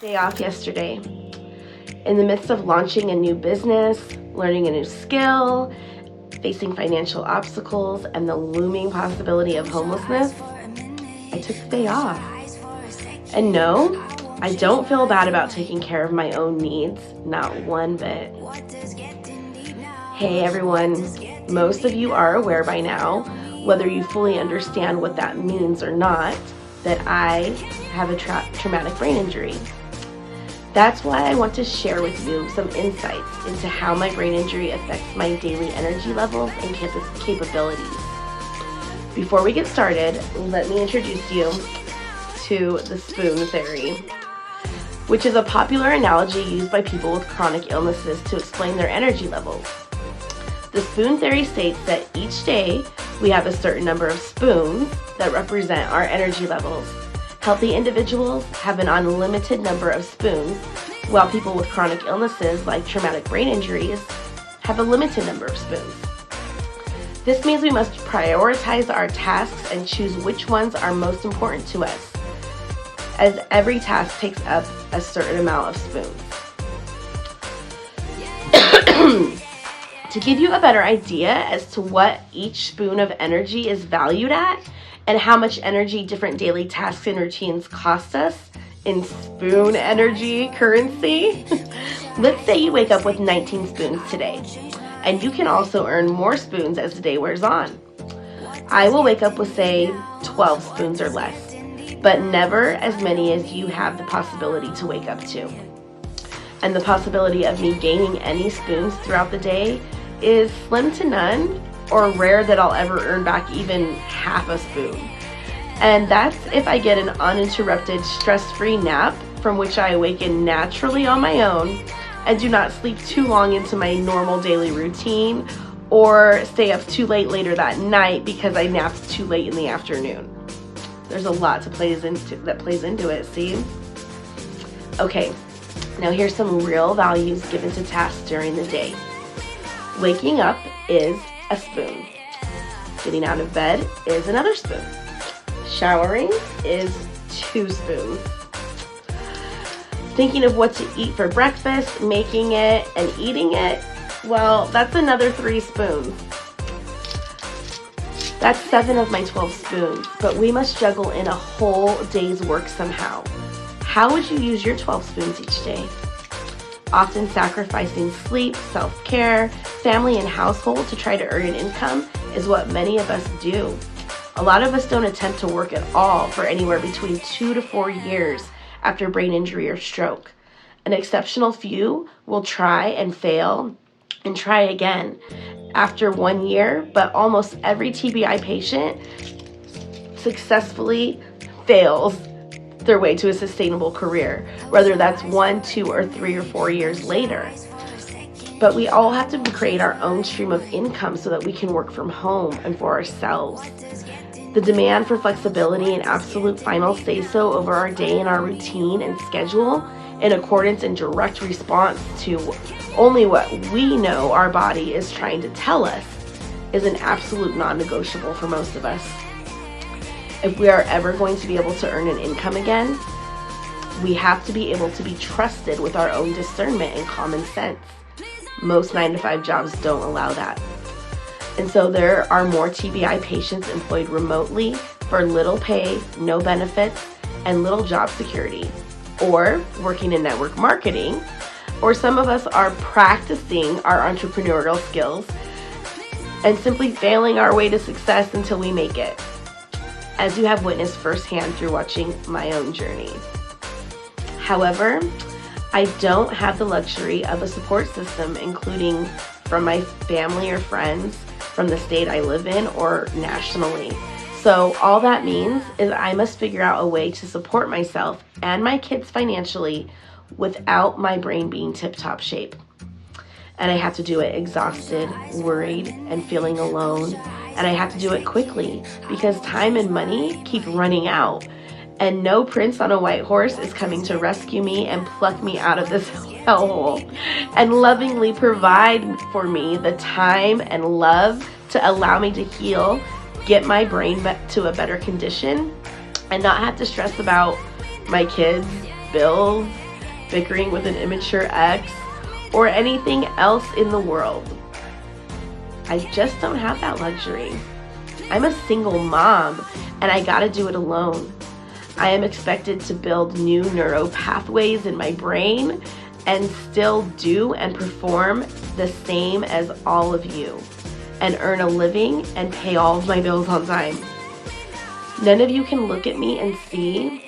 Day off yesterday. In the midst of launching a new business, learning a new skill, facing financial obstacles, and the looming possibility of homelessness, I took the day off. And no, I don't feel bad about taking care of my own needs, not one bit. Hey everyone, most of you are aware by now, whether you fully understand what that means or not, that I have a traumatic brain injury. That's why I want to share with you some insights into how my brain injury affects my daily energy levels and capabilities. Before we get started, let me introduce you to the spoon theory, which is a popular analogy used by people with chronic illnesses to explain their energy levels. The spoon theory states that each day we have a certain number of spoons that represent our energy levels. Healthy individuals have an unlimited number of spoons, while people with chronic illnesses like traumatic brain injuries have a limited number of spoons. This means we must prioritize our tasks and choose which ones are most important to us, as every task takes up a certain amount of spoons. To give you a better idea as to what each spoon of energy is valued at and how much energy different daily tasks and routines cost us in spoon energy currency, let's say you wake up with 19 spoons today, and you can also earn more spoons as the day wears on. I will wake up with, say, 12 spoons or less, but never as many as you have the possibility to wake up to. And the possibility of me gaining any spoons throughout the day is slim to none, or rare that I'll ever earn back even half a spoon. And that's if I get an uninterrupted, stress-free nap from which I awaken naturally on my own and do not sleep too long into my normal daily routine or stay up too late later that night because I napped too late in the afternoon. There's a lot that plays into it, see? Okay, now here's some real values given to tasks during the day. Waking up is a spoon. Getting out of bed is another spoon. Showering is 2 spoons. Thinking of what to eat for breakfast, making it, and eating it, well, that's another 3 spoons. That's 7 of my 12 spoons, but we must juggle in a whole day's work somehow. How would you use your 12 spoons each day? Often sacrificing sleep, self-care, family, and household to try to earn an income is what many of us do. A lot of us don't attempt to work at all for anywhere between 2 to 4 years after brain injury or stroke. An exceptional few will try and fail and try again after 1 year, but almost every TBI patient successfully fails their way to a sustainable career, whether that's 1, 2, or 3 or 4 years later. But we all have to create our own stream of income so that we can work from home and for ourselves. The demand for flexibility and absolute final say-so over our day and our routine and schedule in accordance and direct response to only what we know our body is trying to tell us is an absolute non-negotiable for most of us. If we are ever going to be able to earn an income again, we have to be able to be trusted with our own discernment and common sense. Most 9-to-5 jobs don't allow that. And so there are more TBI patients employed remotely for little pay, no benefits, and little job security, or working in network marketing, or some of us are practicing our entrepreneurial skills and simply failing our way to success until we make it, as you have witnessed firsthand through watching my own journey. However, I don't have the luxury of a support system, including from my family or friends from the state I live in or nationally. So all that means is I must figure out a way to support myself and my kids financially without my brain being tip-top shape. And I have to do it exhausted, worried, and feeling alone. And I have to do it quickly because time and money keep running out. And no prince on a white horse is coming to rescue me and pluck me out of this hellhole and lovingly provide for me the time and love to allow me to heal, get my brain back to a better condition, and not have to stress about my kids, bills, bickering with an immature ex, or anything else in the world. I just don't have that luxury. I'm a single mom, and I gotta do it alone. I am expected to build new neuro pathways in my brain and still do and perform the same as all of you, and earn a living and pay all of my bills on time. None of you can look at me and see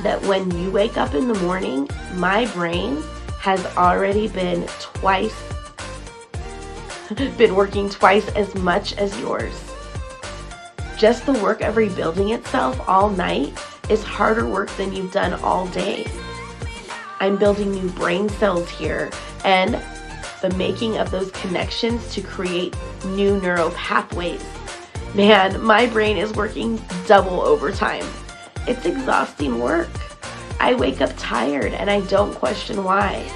that when you wake up in the morning, my brain has already been working twice as much as yours. Just the work of rebuilding itself all night is harder work than you've done all day. I'm building new brain cells here and the making of those connections to create new neural pathways. Man, my brain is working double overtime. It's exhausting work. I wake up tired and I don't question why.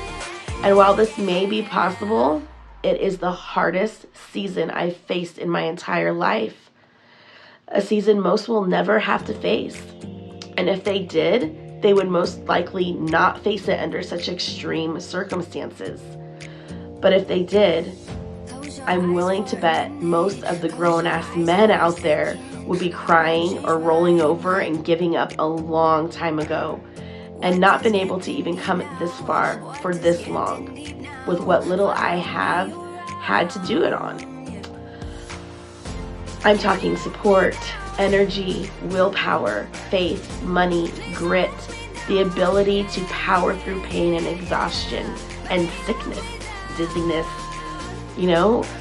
And while this may be possible, it is the hardest season I've faced in my entire life. A season most will never have to face. And if they did, they would most likely not face it under such extreme circumstances. But if they did, I'm willing to bet most of the grown-ass men out there would be crying or rolling over and giving up a long time ago, and not been able to even come this far for this long with what little I have had to do it on. I'm talking support, energy, willpower, faith, money, grit, the ability to power through pain and exhaustion and sickness, dizziness,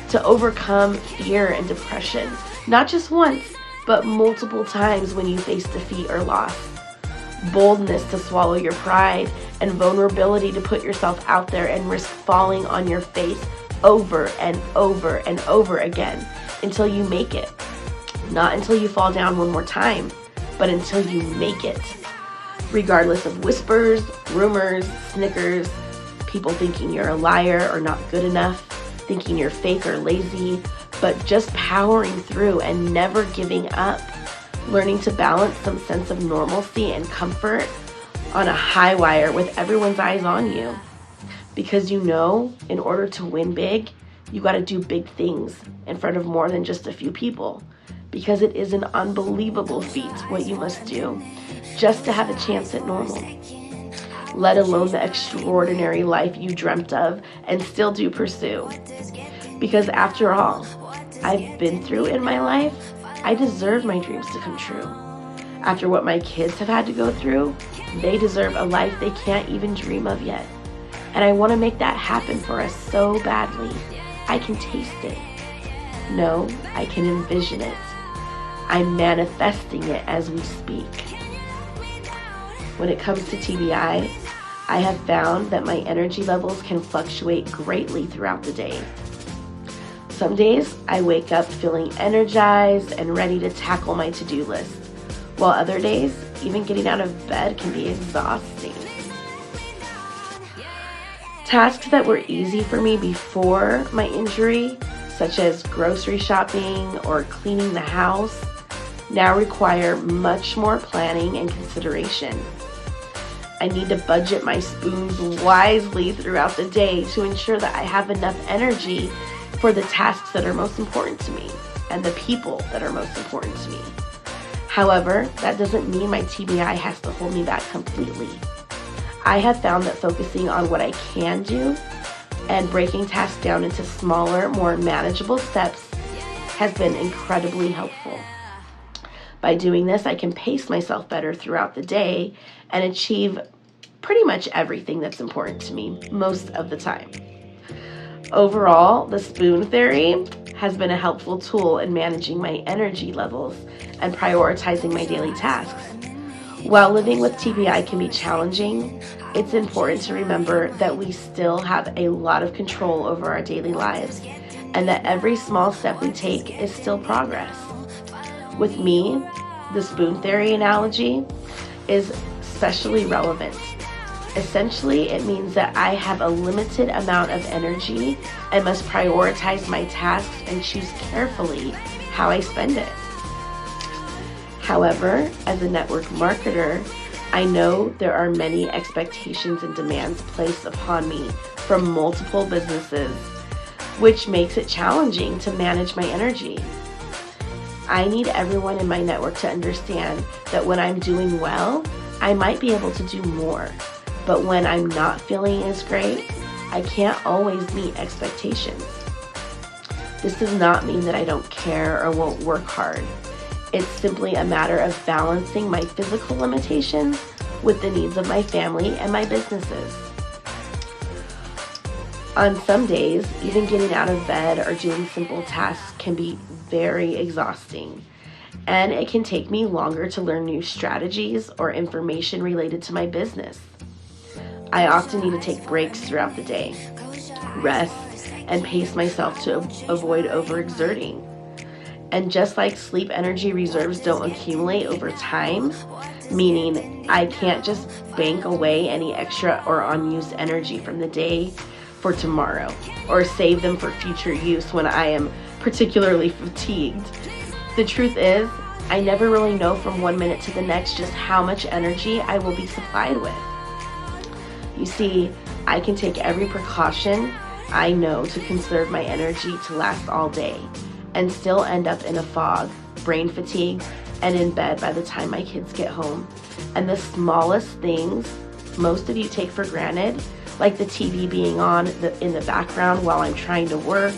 to overcome fear and depression, not just once, but multiple times when you face defeat or loss. Boldness to swallow your pride, and vulnerability to put yourself out there and risk falling on your face over and over and over again until you make it. Not until you fall down one more time, but until you make it. Regardless of whispers, rumors, snickers, people thinking you're a liar or not good enough, thinking you're fake or lazy, but just powering through and never giving up. Learning to balance some sense of normalcy and comfort on a high wire with everyone's eyes on you. Because in order to win big, you got to do big things in front of more than just a few people. Because it is an unbelievable feat what you must do just to have a chance at normal. Let alone the extraordinary life you dreamt of and still do pursue. Because after all I've been through in my life, I deserve my dreams to come true. After what my kids have had to go through, they deserve a life they can't even dream of yet. And I want to make that happen for us so badly. I can taste it. No, I can envision it. I'm manifesting it as we speak. When it comes to TBI, I have found that my energy levels can fluctuate greatly throughout the day. Some days I wake up feeling energized and ready to tackle my to-do list, while other days, even getting out of bed can be exhausting. Tasks that were easy for me before my injury, such as grocery shopping or cleaning the house, now require much more planning and consideration. I need to budget my spoons wisely throughout the day to ensure that I have enough energy for the tasks that are most important to me and the people that are most important to me. However, that doesn't mean my TBI has to hold me back completely. I have found that focusing on what I can do and breaking tasks down into smaller, more manageable steps has been incredibly helpful. By doing this, I can pace myself better throughout the day and achieve pretty much everything that's important to me most of the time. Overall, the spoon theory has been a helpful tool in managing my energy levels and prioritizing my daily tasks. While living with TBI can be challenging, it's important to remember that we still have a lot of control over our daily lives and that every small step we take is still progress. With me, the spoon theory analogy is especially relevant. Essentially, it means that I have a limited amount of energy and must prioritize my tasks and choose carefully how I spend it. However, as a network marketer, I know there are many expectations and demands placed upon me from multiple businesses, which makes it challenging to manage my energy. I need everyone in my network to understand that when I'm doing well, I might be able to do more. But when I'm not feeling as great, I can't always meet expectations. This does not mean that I don't care or won't work hard. It's simply a matter of balancing my physical limitations with the needs of my family and my businesses. On some days, even getting out of bed or doing simple tasks can be very exhausting, and it can take me longer to learn new strategies or information related to my business. I often need to take breaks throughout the day, rest, and pace myself to avoid overexerting. And just like sleep energy reserves don't accumulate over time, meaning I can't just bank away any extra or unused energy from the day for tomorrow, or save them for future use when I am particularly fatigued. The truth is, I never really know from one minute to the next just how much energy I will be supplied with. You see, I can take every precaution I know to conserve my energy to last all day, and still end up in a fog, brain fatigue, and in bed by the time my kids get home. And the smallest things most of you take for granted, like the TV being on in the background while I'm trying to work,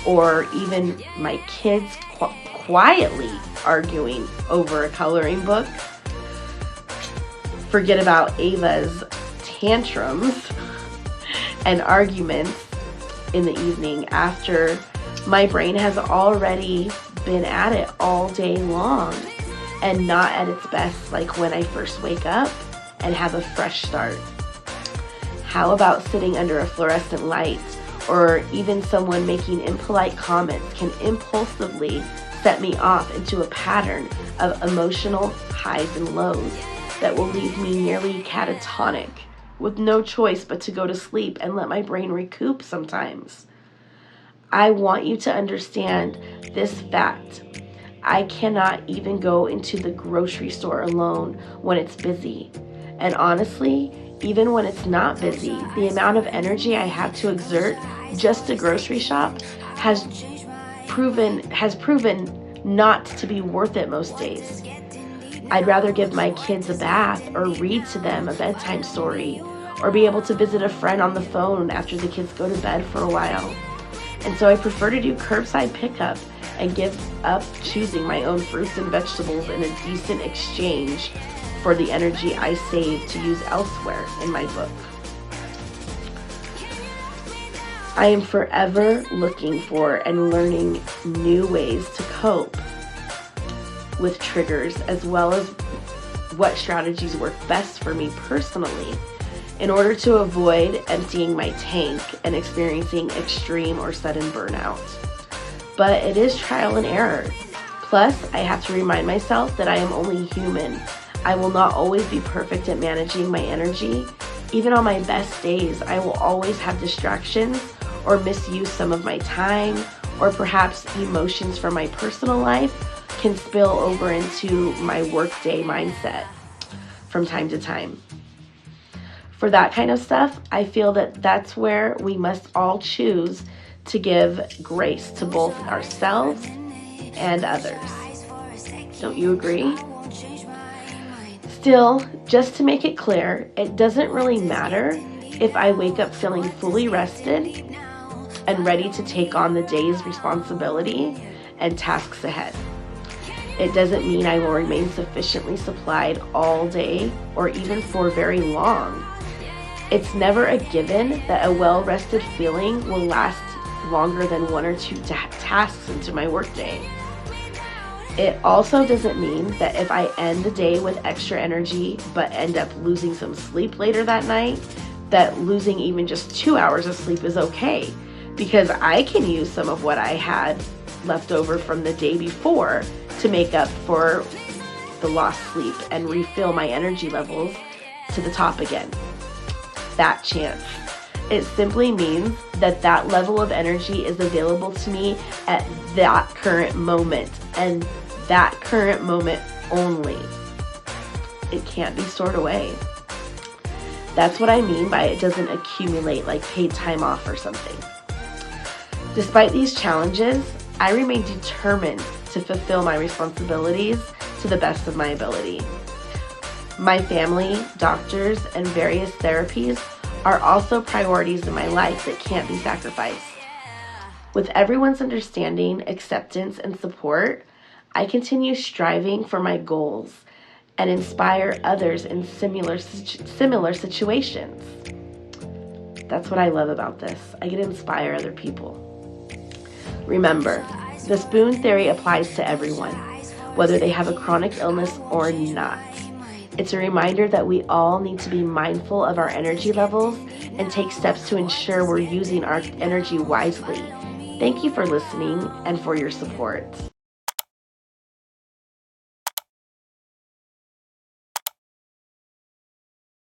or even my kids quietly arguing over a coloring book. Forget about Ava's tantrums and arguments in the evening after my brain has already been at it all day long and not at its best like when I first wake up and have a fresh start. How about sitting under a fluorescent light, or even someone making impolite comments can impulsively set me off into a pattern of emotional highs and lows that will leave me nearly catatonic, with no choice but to go to sleep and let my brain recoup sometimes. I want you to understand this fact. I cannot even go into the grocery store alone when it's busy. And honestly, even when it's not busy, the amount of energy I have to exert just to grocery shop has proven not to be worth it most days. I'd rather give my kids a bath or read to them a bedtime story, or be able to visit a friend on the phone after the kids go to bed for a while. And so I prefer to do curbside pickup and give up choosing my own fruits and vegetables in a decent exchange for the energy I save to use elsewhere in my book. I am forever looking for and learning new ways to cope with triggers, as well as what strategies work best for me personally in order to avoid emptying my tank and experiencing extreme or sudden burnout. But it is trial and error. Plus, I have to remind myself that I am only human. I will not always be perfect at managing my energy. Even on my best days, I will always have distractions or misuse some of my time, or perhaps emotions from my personal life can spill over into my workday mindset from time to time. For that kind of stuff, I feel that that's where we must all choose to give grace to both ourselves and others. Don't you agree? Still, just to make it clear, it doesn't really matter if I wake up feeling fully rested and ready to take on the day's responsibility and tasks ahead. It doesn't mean I will remain sufficiently supplied all day or even for very long. It's never a given that a well-rested feeling will last longer than one or two tasks into my workday. It also doesn't mean that if I end the day with extra energy but end up losing some sleep later that night, that losing even just 2 hours of sleep is okay, because I can use some of what I had left over from the day before to make up for the lost sleep and refill my energy levels to the top again. That chance. It simply means that that level of energy is available to me at that current moment, and that current moment only. it can't be stored away. That's what I mean by it doesn't accumulate like paid time off or something. Despite these challenges, I remain determined to fulfill my responsibilities to the best of my ability. My family, doctors, and various therapies are also priorities in my life that can't be sacrificed. With everyone's understanding, acceptance, and support, I continue striving for my goals and inspire others in similar situations. That's what I love about this. I get to inspire other people. Remember, the spoon theory applies to everyone, whether they have a chronic illness or not. It's a reminder that we all need to be mindful of our energy levels and take steps to ensure we're using our energy wisely. Thank you for listening and for your support.